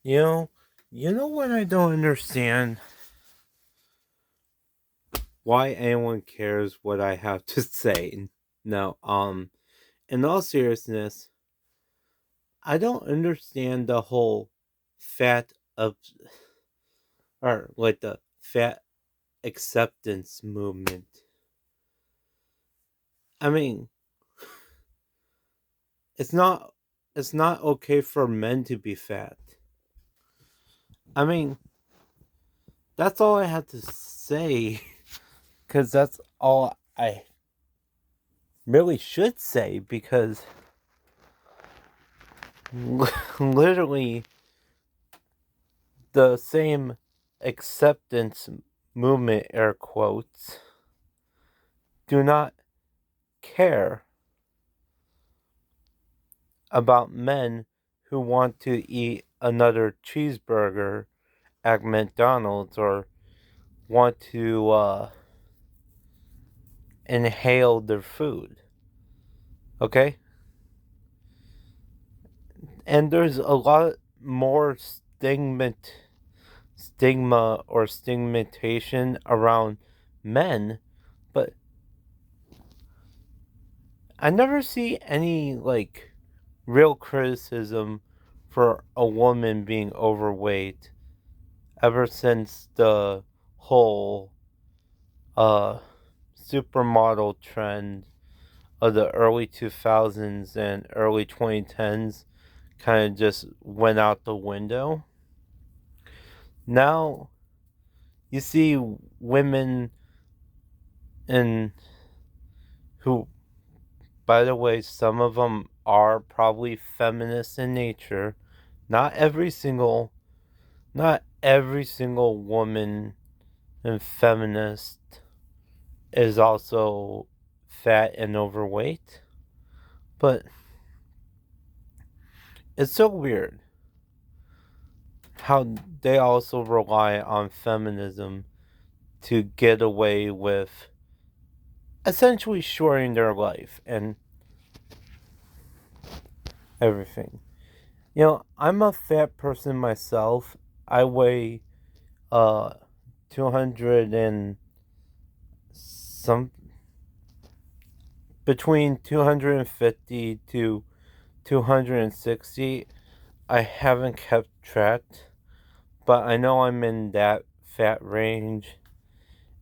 You know, you know what I don't understand? Why anyone cares what I have to say. No, in all seriousness, I don't understand the whole fat of or like the fat acceptance movement. I mean, it's not it's not okay for men to be fat. I mean, that's all I have to say cuz that's all I really should say because literally the same acceptance movement, air quotes, do not care about men who want to eat another cheeseburger at McDonald's or want to inhale their food. Okay? And there's a lot more stigma or stigmatization around men, but I never see any like real criticism for a woman being overweight ever since the whole uh supermodel trend of the early 2000s and early 2010s kind of just went out the window. Now you see women in who, by the way, some of them are probably feminist in nature. Not every single not every single woman and feminist is also fat and overweight, but it's so weird how they also rely on feminism to get away with essentially shortening their life and everything. You know, I'm a fat person myself. I weigh uh 200 and some between 250 to 260. I haven't kept track, but I know I'm in that fat range,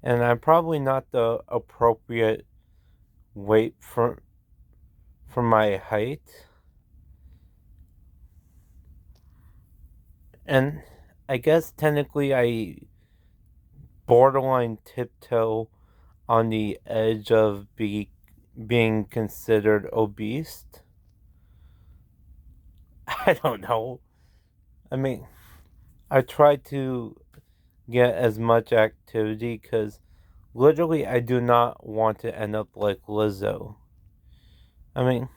and I'm probably not the appropriate weight for my height. And I guess technically I borderline tiptoe on the edge of being considered obese. I don't know. I mean, I try to get as much activity because literally I do not want to end up like Lizzo. I mean,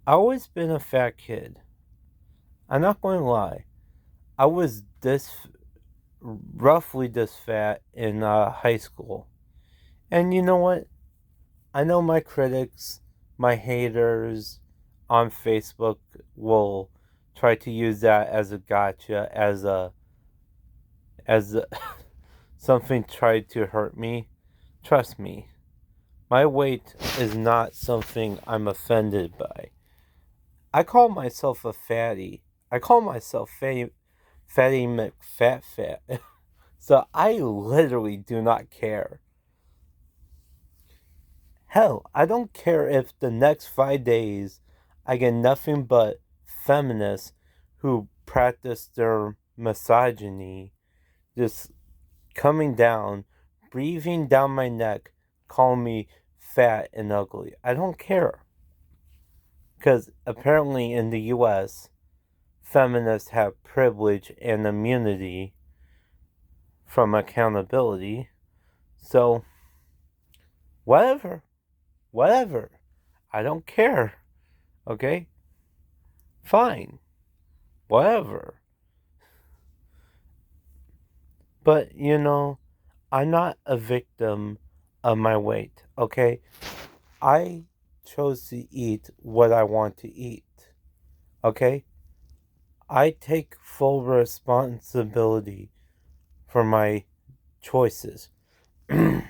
I always been a fat kid. I'm not going to lie. I was this roughly this fat in high school. And you know what? I know my critics, my haters on Facebook will try to use that as a gotcha, as something tried to hurt me. Trust me, my weight is not something I'm offended by. I call myself a fatty. I call myself fatty McFat fat. So I literally do not care. Hell, I don't care if the next 5 days I get nothing but feminists who practice their misogyny just coming down, breathing down my neck, calling me fat and ugly. I don't care. Because apparently in the US, feminists have privilege and immunity from accountability. So, whatever. Whatever. I don't care. Okay? Fine. Whatever. But, you know, I'm not a victim of my weight. Okay? I chose to eat what I want to eat. Okay? I take full responsibility for my choices in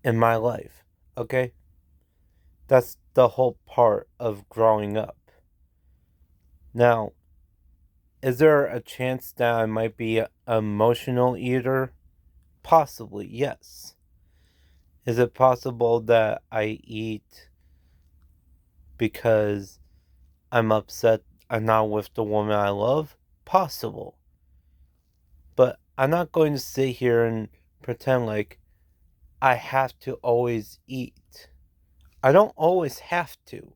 my life. Okay? That's the whole part of growing up. Now, is there a chance that I might be an emotional eater? Possibly, yes. Is it possible that I eat because I'm upset I'm not with the woman I love? Possible. But I'm not going to sit here and pretend like I have to always eat. I don't always have to.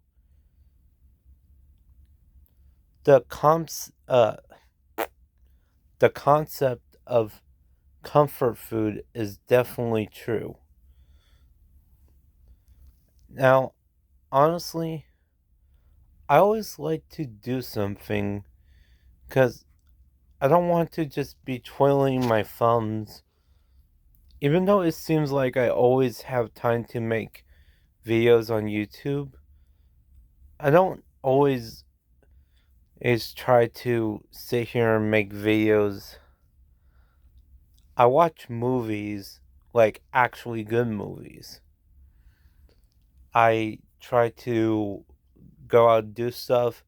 The comps the concept of comfort food is definitely true. Now, honestly, I always like to do something because I don't want to just be twiddling my thumbs. Even though it seems like I always have time to make videos on YouTube, I don't always is try to sit here and make videos. I watch movies, like actually good movies. I try to go out and do stuff.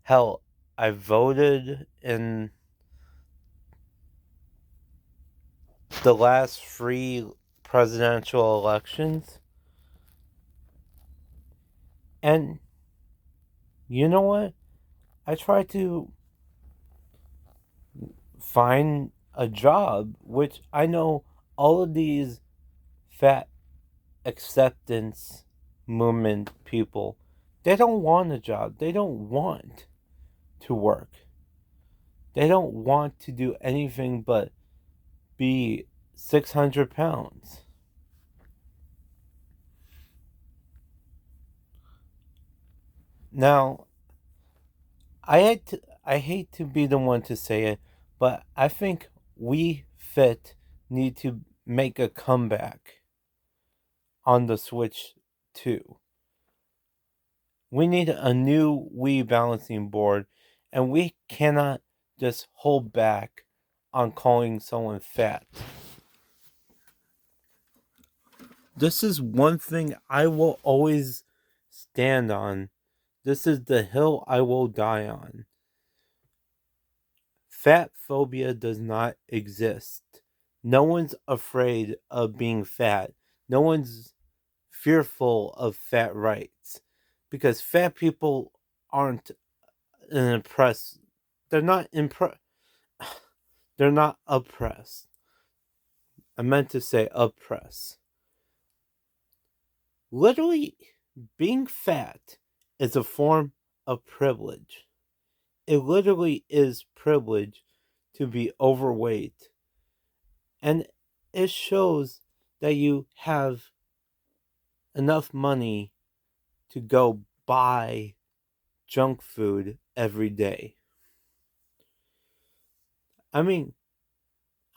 Hell, I voted in the last free presidential elections. And you know what? I try to find a job, which I know all of these fat acceptance movement people, they don't want a job. They don't want to work. They don't want to do anything but be 600 pounds. Now, I hate to be the one to say it, but I think we fit need to make a comeback on the Switch too. We need a new Wii balancing board, and we cannot just hold back on calling someone fat. This is one thing I will always stand on. This is the hill I will die on. Fat phobia does not exist. No one's afraid of being fat. No one's fearful of fat rights because fat people aren't impressed. They're not impressed. They're not oppressed. I meant to say oppressed. Literally, being fat is a form of privilege. It literally is privilege to be overweight. And it shows that you have enough money to go buy junk food every day. I mean,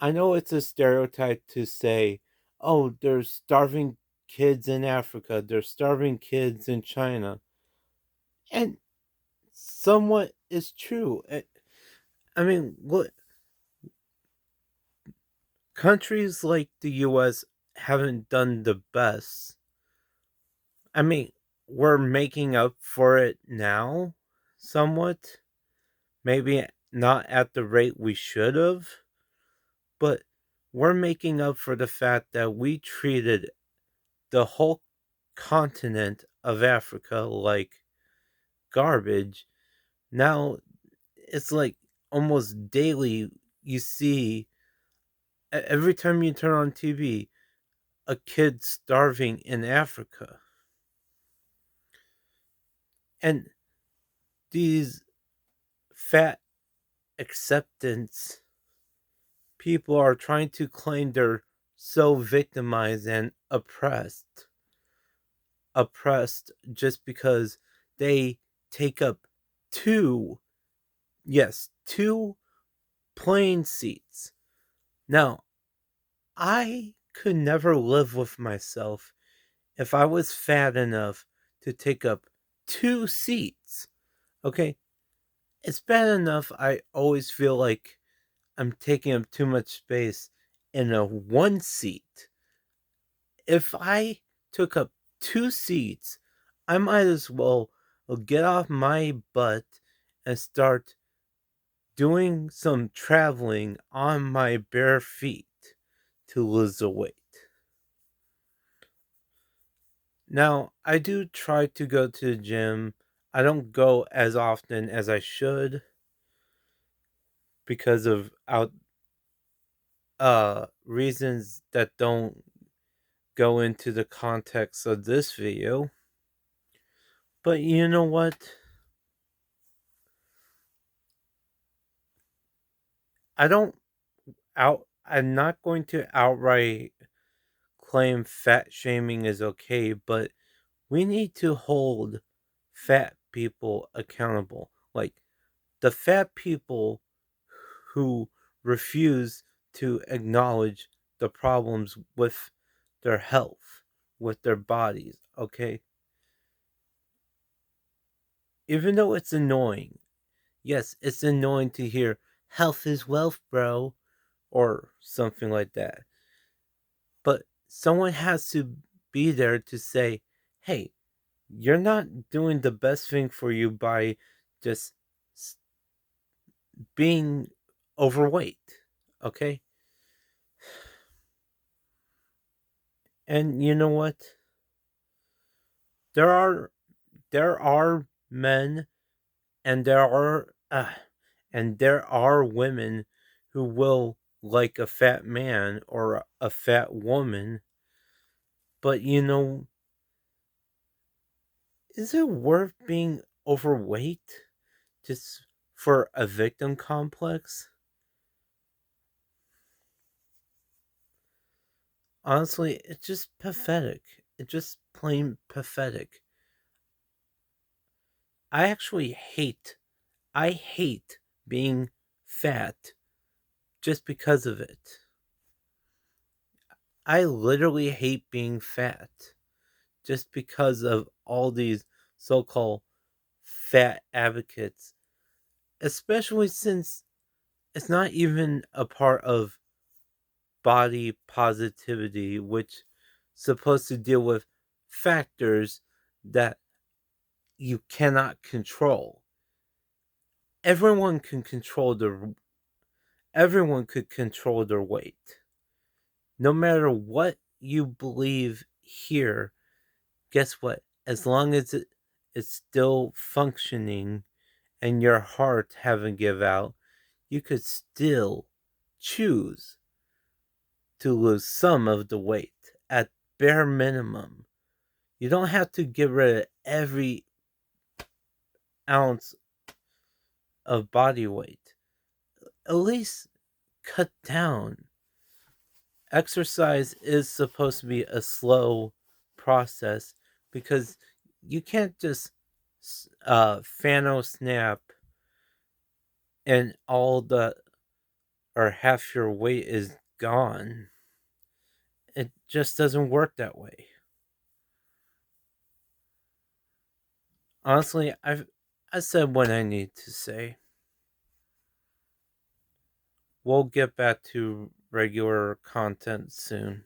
I know it's a stereotype to say, oh, there's starving kids in Africa, there's starving kids in China. And somewhat is true. I mean, what countries like the US haven't done the best. I mean, we're making up for it now, somewhat. Maybe not at the rate we should have, but we're making up for the fact that we treated the whole continent of Africa like garbage. Now it's like almost daily you see every time you turn on TV a kid starving in Africa. And these fat acceptance people are trying to claim they're so victimized and oppressed just because they take up two, yes, two plane seats. Now, I could never live with myself if I was fat enough to take up two seats. Okay? It's bad enough I always feel like I'm taking up too much space in a one seat. If I took up two seats, I might as well get off my butt and start doing some traveling on my bare feet to lose the weight. Now, I do try to go to the gym. I don't go as often as I should because of out reasons that don't go into the context of this video. But you know what? I don't I'm not going to outright claim fat shaming is okay, but we need to hold fat people accountable. Like the fat people who refuse to acknowledge the problems with their health, with their bodies, okay? Even though it's annoying, yes, it's annoying to hear health is wealth, bro, or something like that. But someone has to be there to say, hey, you're not doing the best thing for you by just being overweight, okay? And you know what? There are there are men and there are women who will like a fat man or a fat woman, but is it worth being overweight just for a victim complex? Honestly, it's just pathetic. It's just plain pathetic. I actually hate being fat just because of it. I literally hate being fat just because of all these so called fat advocates, especially since it's not even a part of body positivity, which is supposed to deal with factors that you cannot control. Everyone can control their everyone could control their weight. No matter what you believe here, guess what? As long as it's still functioning and your heart haven't give out, you could still choose to lose some of the weight at bare minimum. You don't have to get rid of every ounce of body weight. At least cut down. Exercise is supposed to be a slow process because you can't just fano snap and all the or half your weight is gone. It just doesn't work that way. Honestly, I said what I need to say. We'll get back to regular content soon.